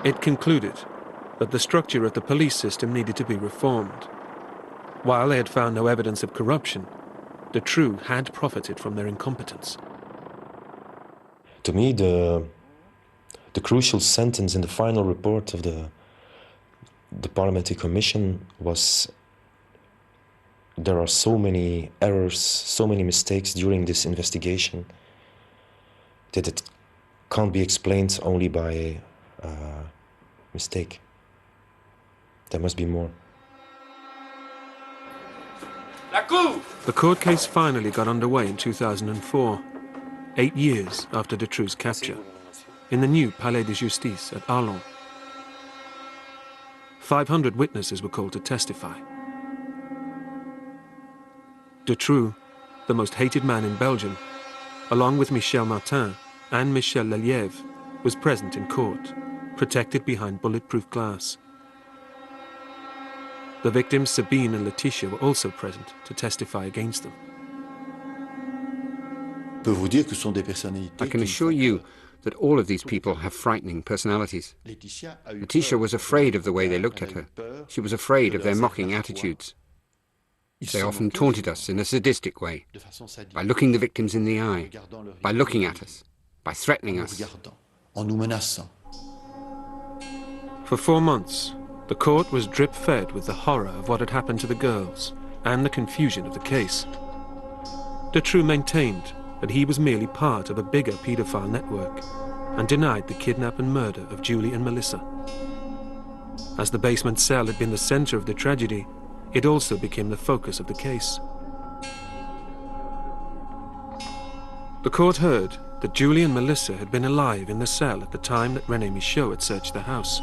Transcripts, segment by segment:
It concluded that the structure of the police system needed to be reformed. While they had found no evidence of corruption, Dutroux had profited from their incompetence. To me, the crucial sentence in the final report of the Parliamentary Commission was: there are so many errors, so many mistakes during this investigation that it can't be explained only by mistake. There must be more. The court case finally got underway in 2004, 8 years after Dutroux's capture, in the new Palais de Justice at Arlon. 500 witnesses were called to testify. Dutroux, the most hated man in Belgium, along with Michel Martin and Michel Lelièvre, was present in court, protected behind bulletproof glass. The victims Sabine and Laetitia were also present to testify against them. I can assure you that all of these people have frightening personalities. Laetitia was afraid of the way they looked at her. She was afraid of their mocking attitudes. They often taunted us in a sadistic way, by looking the victims in the eye, by looking at us, by threatening us. For 4 months, the court was drip-fed with the horror of what had happened to the girls and the confusion of the case. Dutroux maintained that he was merely part of a bigger paedophile network and denied the kidnap and murder of Julie and Melissa. As the basement cell had been the center of the tragedy, it also became the focus of the case. The court heard that Julie and Melissa had been alive in the cell at the time that René Michaud had searched the house.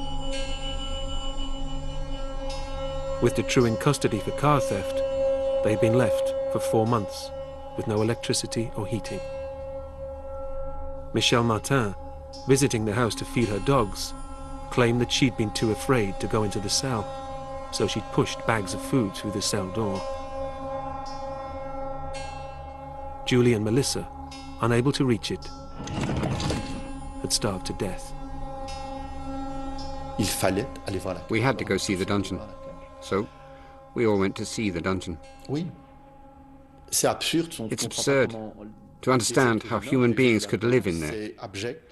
With Dutroux in custody for car theft, they had been left for 4 months with no electricity or heating. Michel Martin, visiting the house to feed her dogs, claimed that she'd been too afraid to go into the cell, so she'd pushed bags of food through the cell door. Julie and Melissa, unable to reach it, had starved to death. We had to go see the dungeon. So, we all went to see the dungeon. It's absurd to understand how human beings could live in there.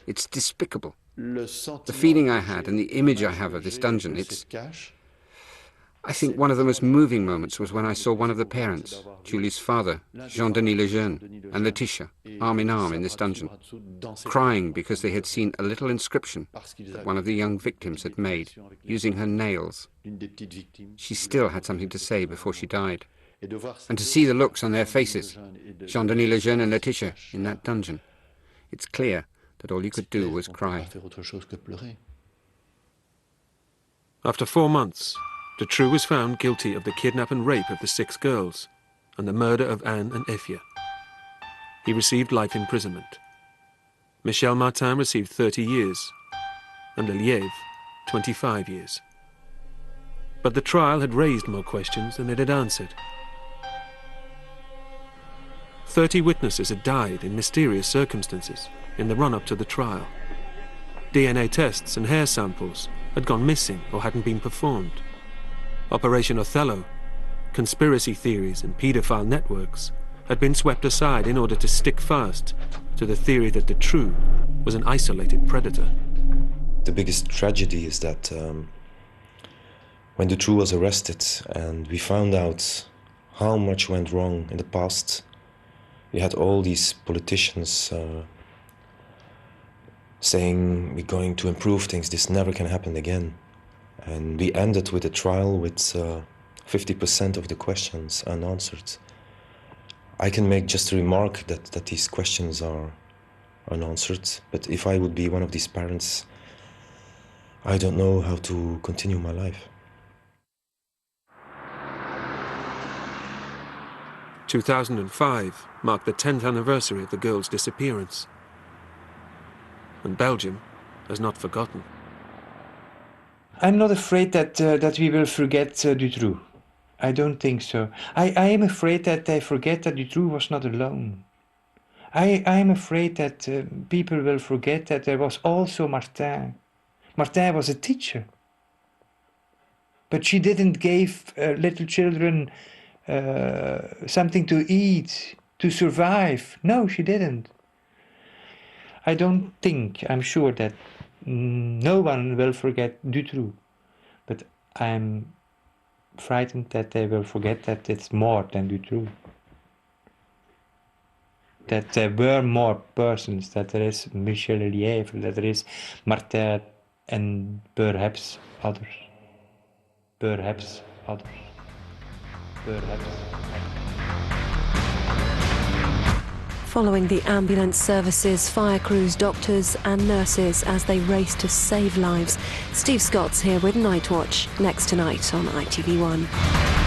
It's despicable. The feeling I had and the image I have of this dungeon, I think one of the most moving moments was when I saw one of the parents, Julie's father, Jean-Denis Lejeune, and Laetitia, arm in arm in this dungeon, crying because they had seen a little inscription that one of the young victims had made, using her nails. She still had something to say before she died. And to see the looks on their faces, Jean-Denis Lejeune and Laetitia, in that dungeon, it's clear that all you could do was cry. After 4 months, Dutroux was found guilty of the kidnap and rape of the 6 girls and the murder of Anne and Effia. He received life imprisonment. Michel Martin received 30 years and Lelièvre 25 years. But the trial had raised more questions than it had answered. 30 witnesses had died in mysterious circumstances in the run-up to the trial. DNA tests and hair samples had gone missing or hadn't been performed. Operation Othello, conspiracy theories and paedophile networks had been swept aside in order to stick fast to the theory that Dutroux was an isolated predator. The biggest tragedy is that when Dutroux was arrested and we found out how much went wrong in the past, we had all these politicians saying, we're going to improve things, this never can happen again. And we ended with a trial with 50% of the questions unanswered. I can make just a remark that these questions are unanswered, but if I would be one of these parents, I don't know how to continue my life. 2005 marked the 10th anniversary of the girl's disappearance. And Belgium has not forgotten. I'm not afraid that we will forget Dutroux. I don't think so. I am afraid that they forget that Dutroux was not alone. I am afraid that people will forget that there was also Martin. Martin was a teacher. But she didn't give little children something to eat, to survive. No, she didn't. I don't think, I'm sure that no one will forget Dutroux. But I'm frightened that they will forget that it's more than Dutroux. That there were more persons, that there is Michel Lièvre, that there is Martin, and perhaps others. Perhaps others. Perhaps others. Following the ambulance services, fire crews, doctors and nurses as they race to save lives. Steve Scott's here with Night Watch, next tonight on ITV1.